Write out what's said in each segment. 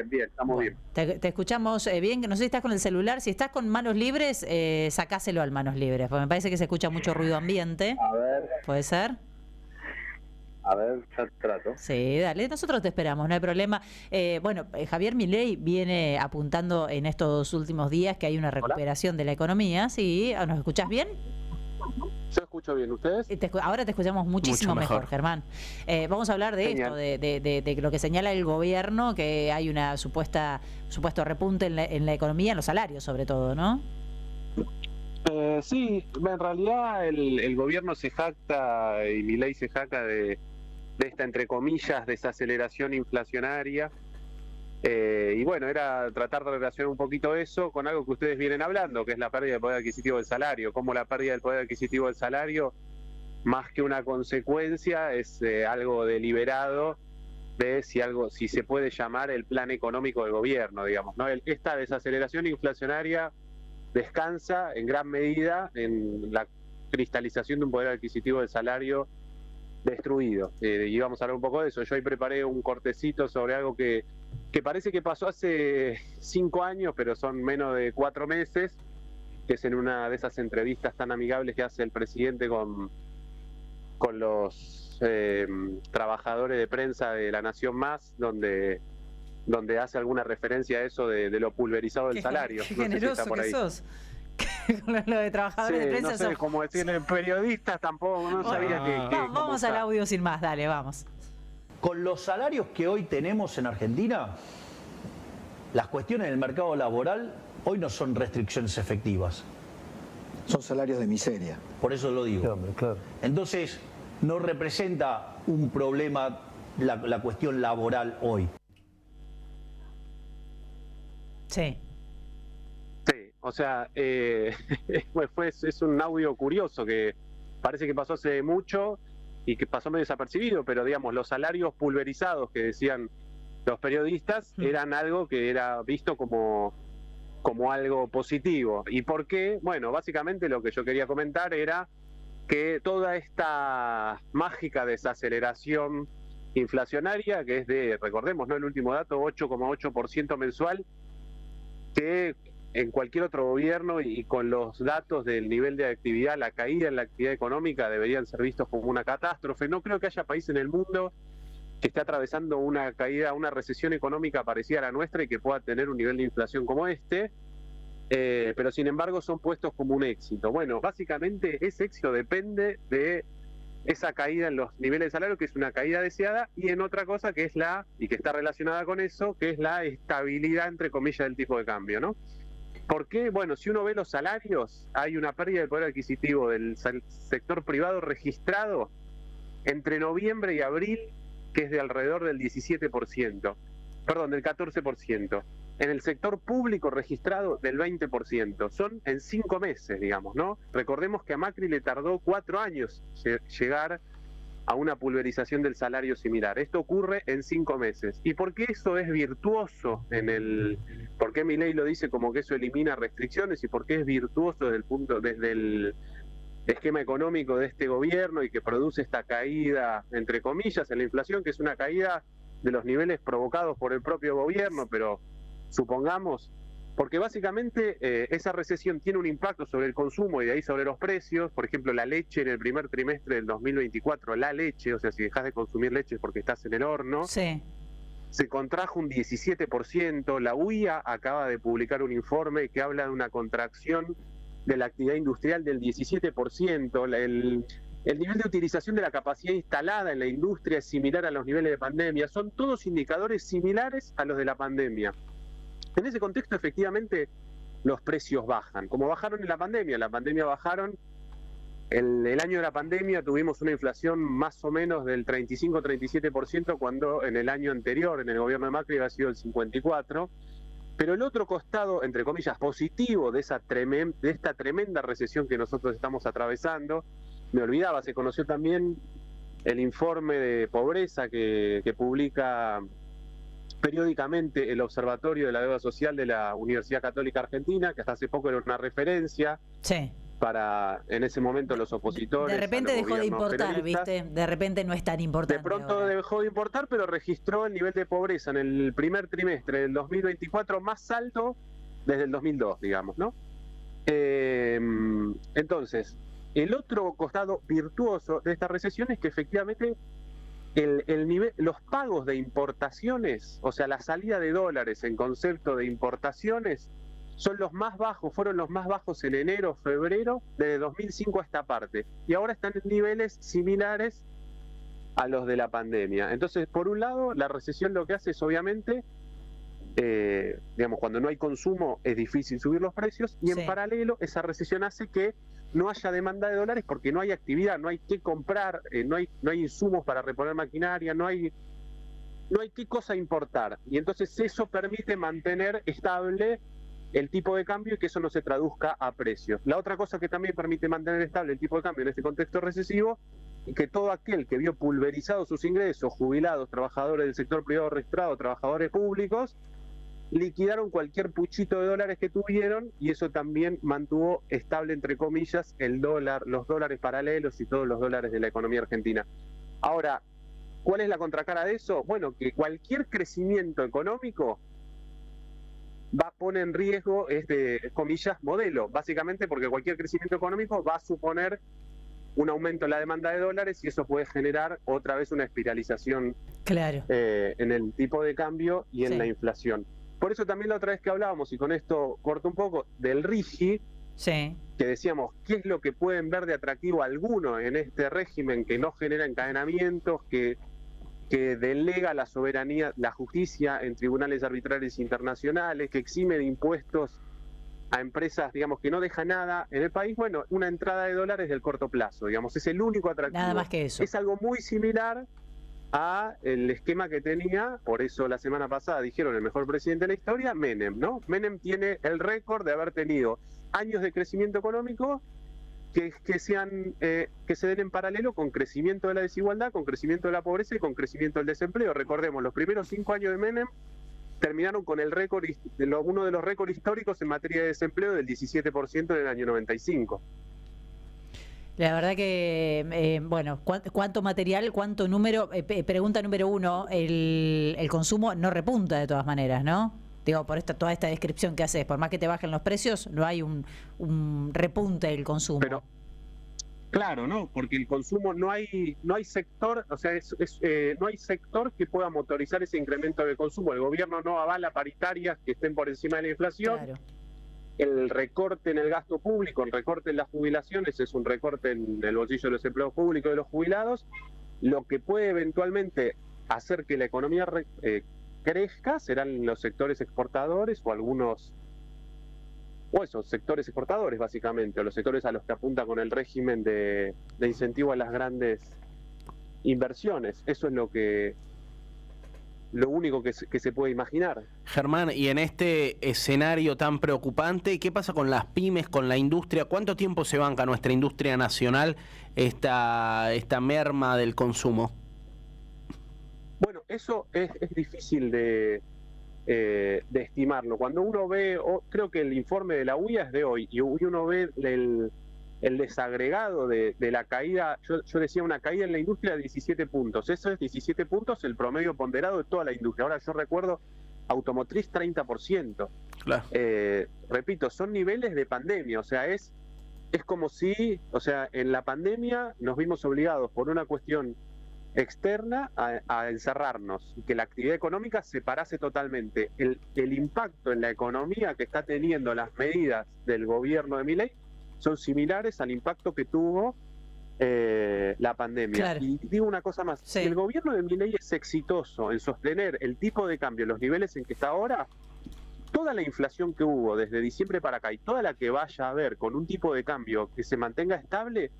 bien, estamos Bueno, bien. te escuchamos bien, que no sé si estás con el celular, si estás con manos libres, sacáselo al manos libres, porque me parece que se escucha mucho ruido ambiente. ¿Puede ser? A ver, ya trato. Sí, dale, nosotros te esperamos, no hay problema. Javier Milei viene apuntando en estos últimos días que hay una recuperación de la economía. ¿Sí? ¿Nos escuchás bien? Yo escucho bien, ¿ustedes? Ahora te escuchamos muchísimo mejor, Germán. Vamos a hablar de Genial. esto, de lo que señala el gobierno, que hay una supuesto repunte en la economía, en los salarios sobre todo, ¿no? Sí, en realidad el gobierno se jacta y Milei se jacta de esta, entre comillas, desaceleración inflacionaria. Y bueno, era tratar de relacionar un poquito eso con algo que ustedes vienen hablando, que es la pérdida del poder adquisitivo del salario. Como la pérdida del poder adquisitivo del salario, más que una consecuencia, es algo deliberado de si se puede llamar el plan económico del gobierno, digamos, ¿no? Esta desaceleración inflacionaria descansa en gran medida en la cristalización de un poder adquisitivo del salario destruido. Y vamos a hablar un poco de eso. Yo hoy preparé un cortecito sobre algo que parece que pasó hace 5 años, pero son menos de 4 meses, que es en una de esas entrevistas tan amigables que hace el presidente con los trabajadores de prensa de La Nación Más, donde hace alguna referencia a eso de lo pulverizado del salario. Qué generoso que sos. Con lo de trabajadores de prensa. No sé cómo decirle, periodistas tampoco, no sabía que vamos al audio sin más, dale, vamos. Con los salarios que hoy tenemos en Argentina, las cuestiones del mercado laboral hoy no son restricciones efectivas. Son salarios de miseria. Por eso lo digo. Claro. Entonces, no representa un problema la cuestión laboral hoy. Sí. Sí, o sea, es un audio curioso que parece que pasó hace mucho y que pasó medio desapercibido, pero digamos, los salarios pulverizados que decían los periodistas eran algo que era visto como algo positivo. ¿Y por qué? Bueno, básicamente lo que yo quería comentar era que toda esta mágica desaceleración inflacionaria, que es de, recordemos, ¿no?, el último dato, 8,8% mensual, que en cualquier otro gobierno y con los datos del nivel de actividad, la caída en la actividad económica deberían ser vistos como una catástrofe. No creo que haya país en el mundo que esté atravesando una caída, una recesión económica parecida a la nuestra y que pueda tener un nivel de inflación como este, pero sin embargo son puestos como un éxito. Bueno, básicamente ese éxito depende de esa caída en los niveles de salario, que es una caída deseada, y en otra cosa que es y que está relacionada con eso, que es la estabilidad, entre comillas, del tipo de cambio, ¿no? ¿Por qué? Bueno, si uno ve los salarios, hay una pérdida del poder adquisitivo del sector privado registrado entre noviembre y abril, que es de alrededor del 17%, perdón, del 14%. En el sector público registrado del 20%. Son en 5 meses, digamos, ¿no? Recordemos que a Macri le tardó 4 años llegar a una pulverización del salario similar. Esto ocurre en 5 meses. ¿Y por qué eso es virtuoso por qué Milei lo dice como que eso elimina restricciones y por qué es virtuoso desde el esquema económico de este gobierno y que produce esta caída, entre comillas, en la inflación, que es una caída de los niveles provocados por el propio gobierno, pero supongamos, porque básicamente esa recesión tiene un impacto sobre el consumo y de ahí sobre los precios. Por ejemplo, la leche en el primer trimestre del 2024, la leche, o sea, si dejas de consumir leche es porque estás en el horno, sí, se contrajo un 17%. La UIA acaba de publicar un informe que habla de una contracción de la actividad industrial del 17%. El nivel de utilización de la capacidad instalada en la industria es similar a los niveles de pandemia. Son todos indicadores similares a los de la pandemia. En ese contexto, efectivamente, los precios bajan. Como bajaron en la pandemia bajaron. El año de la pandemia tuvimos una inflación más o menos del 35-37%, cuando en el año anterior, en el gobierno de Macri, había sido el 54%. Pero el otro costado, entre comillas, positivo de esta tremenda recesión que nosotros estamos atravesando, me olvidaba, se conoció también el informe de pobreza que publica periódicamente el Observatorio de la Deuda Social de la Universidad Católica Argentina, que hasta hace poco era una referencia. Sí. para en ese momento los opositores. De repente dejó de importar, peronistas. ¿viste? De repente no es tan importante. De pronto ahora dejó de importar, pero registró el nivel de pobreza en el primer trimestre del 2024 más alto desde el 2002, digamos, ¿no? Entonces, el otro costado virtuoso de esta recesión es que efectivamente el nivel, los pagos de importaciones, o sea, la salida de dólares en concepto de importaciones, son los más bajos, fueron los más bajos en enero, febrero, desde 2005 a esta parte. Y ahora están en niveles similares a los de la pandemia. Entonces, por un lado, la recesión lo que hace es, obviamente, digamos, cuando no hay consumo es difícil subir los precios, y en paralelo, esa recesión hace que no haya demanda de dólares porque no hay actividad, no hay qué comprar, no hay insumos para reponer maquinaria, no hay qué cosa importar. Y entonces eso permite mantener estable el tipo de cambio y que eso no se traduzca a precios. La otra cosa que también permite mantener estable el tipo de cambio en este contexto recesivo es que todo aquel que vio pulverizados sus ingresos, jubilados, trabajadores del sector privado registrado, trabajadores públicos, liquidaron cualquier puchito de dólares que tuvieron y eso también mantuvo estable, entre comillas, el dólar, los dólares paralelos y todos los dólares de la economía argentina. Ahora, ¿cuál es la contracara de eso? Bueno, que cualquier crecimiento económico pone en riesgo comillas, modelo, básicamente porque cualquier crecimiento económico va a suponer un aumento en la demanda de dólares y eso puede generar otra vez una espiralización en el tipo de cambio y en la inflación. Por eso también la otra vez que hablábamos, y con esto corto un poco, del RIGI, que decíamos, ¿qué es lo que pueden ver de atractivo alguno en este régimen que no genera encadenamientos, que delega la soberanía, la justicia en tribunales arbitrarios internacionales, que exime de impuestos a empresas, digamos, que no deja nada en el país? Bueno, una entrada de dólares del corto plazo, digamos, es el único atractivo. Nada más que eso. Es algo muy similar a el esquema que tenía, por eso la semana pasada dijeron el mejor presidente de la historia, Menem, ¿no? Menem tiene el récord de haber tenido años de crecimiento económico que se den en paralelo con crecimiento de la desigualdad, con crecimiento de la pobreza y con crecimiento del desempleo. Recordemos, los primeros 5 años de Menem terminaron con el récord, uno de los récords históricos en materia de desempleo del 17% en el año 95. La verdad que, bueno, ¿cuánto material, cuánto número? Pregunta número uno, el consumo no repunta de todas maneras, ¿no? Digo, por toda esta descripción que haces, por más que te bajen los precios, no hay un repunte del consumo. Pero, claro, ¿no? Porque el consumo no hay sector, o sea, no hay sector que pueda motorizar ese incremento del consumo. El gobierno no avala paritarias que estén por encima de la inflación. Claro. El recorte en el gasto público, el recorte en las jubilaciones es un recorte en el bolsillo de los empleados públicos y de los jubilados. Lo que puede eventualmente hacer que la economía crezca serán los sectores exportadores o algunos, o esos sectores exportadores básicamente, o los sectores a los que apunta con el régimen de incentivo a las grandes inversiones. Eso es lo único que se puede imaginar. Germán, y en este escenario tan preocupante, ¿qué pasa con las pymes, con la industria? ¿Cuánto tiempo se banca nuestra industria nacional esta merma del consumo? Bueno, eso es difícil de estimarlo. Cuando uno ve, creo que el informe de la UIA es de hoy, y uno ve el desagregado de la caída, yo decía una caída en la industria de 17 puntos. Eso es 17 puntos el promedio ponderado de toda la industria. Ahora yo recuerdo automotriz 30%. Claro. Repito, son niveles de pandemia, o sea, es como si, o sea, en la pandemia nos vimos obligados por una cuestión externa a encerrarnos y que la actividad económica se parase totalmente. El impacto en la economía que está teniendo las medidas del gobierno de Milei son similares al impacto que tuvo la pandemia. Claro. Y digo una cosa más, sí. Si el gobierno de Milei es exitoso en sostener el tipo de cambio en los niveles en que está ahora, toda la inflación que hubo desde diciembre para acá y toda la que vaya a haber con un tipo de cambio que se mantenga estable,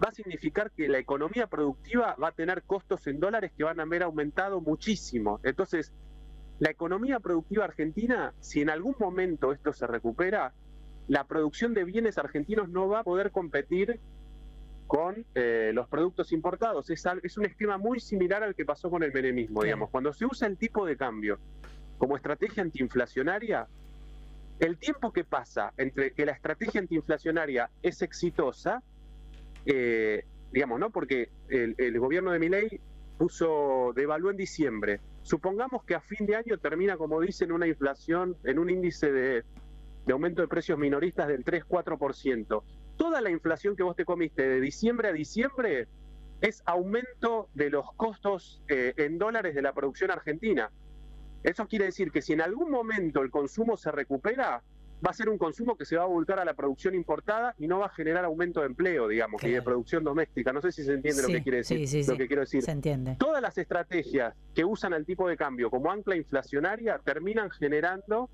va a significar que la economía productiva va a tener costos en dólares que van a haber aumentado muchísimo. Entonces, la economía productiva argentina, si en algún momento esto se recupera, la producción de bienes argentinos no va a poder competir con los productos importados. Es un esquema muy similar al que pasó con el menemismo, digamos. Cuando se usa el tipo de cambio como estrategia antiinflacionaria, el tiempo que pasa entre que la estrategia antiinflacionaria es exitosa, digamos, ¿no? Porque el gobierno de Milei devaluó en diciembre. Supongamos que a fin de año termina, como dicen, una inflación en un índice de aumento de precios minoristas del 3-4%. Toda la inflación que vos te comiste de diciembre a diciembre es aumento de los costos en dólares de la producción argentina. Eso quiere decir que si en algún momento el consumo se recupera, va a ser un consumo que se va a volcar a la producción importada y no va a generar aumento de empleo, digamos, claro, y de producción doméstica. No sé si se entiende lo que quiere decir. Sí, lo que quiero decir. Se entiende. Todas las estrategias que usan al tipo de cambio como ancla inflacionaria terminan generando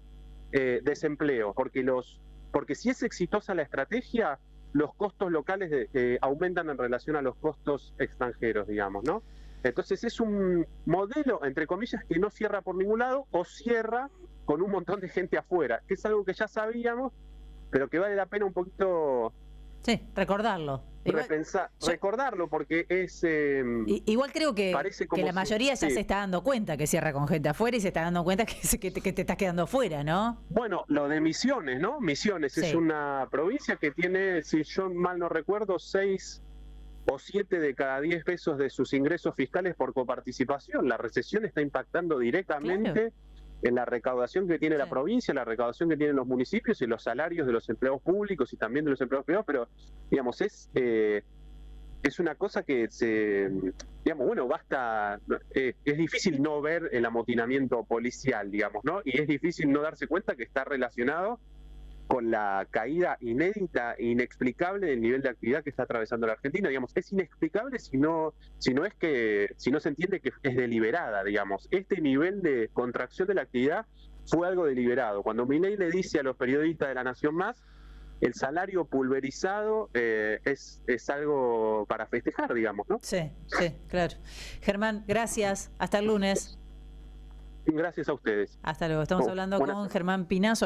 desempleo, porque si es exitosa la estrategia, los costos locales aumentan en relación a los costos extranjeros, digamos, ¿no? Entonces es un modelo, entre comillas, que no cierra por ningún lado o cierra con un montón de gente afuera, que es algo que ya sabíamos, pero que vale la pena un poquito recordarlo. Recordarlo, porque es... igual creo que la mayoría ya sí, se está dando cuenta que cierra con gente afuera y se está dando cuenta que te estás quedando afuera, ¿no? Bueno, lo de Misiones, ¿no? Misiones es una provincia que tiene, si yo mal no recuerdo, 6 o 7 de cada 10 pesos de sus ingresos fiscales por coparticipación. La recesión está impactando directamente en la recaudación que tiene la provincia, la recaudación que tienen los municipios y los salarios de los empleados públicos y también de los empleados privados, pero digamos, es una cosa que digamos, bueno, es difícil no ver el amotinamiento policial, digamos, ¿no? Y es difícil no darse cuenta que está relacionado con la caída inédita e inexplicable del nivel de actividad que está atravesando la Argentina. Digamos, es inexplicable si no se entiende que es deliberada, digamos. Este nivel de contracción de la actividad fue algo deliberado. Cuando Milei le dice a los periodistas de La Nación Más, el salario pulverizado es algo para festejar, digamos, ¿no? Sí, claro. Germán, gracias. Hasta el lunes. Gracias a ustedes. Hasta luego. Estamos hablando con Germán Pinazo.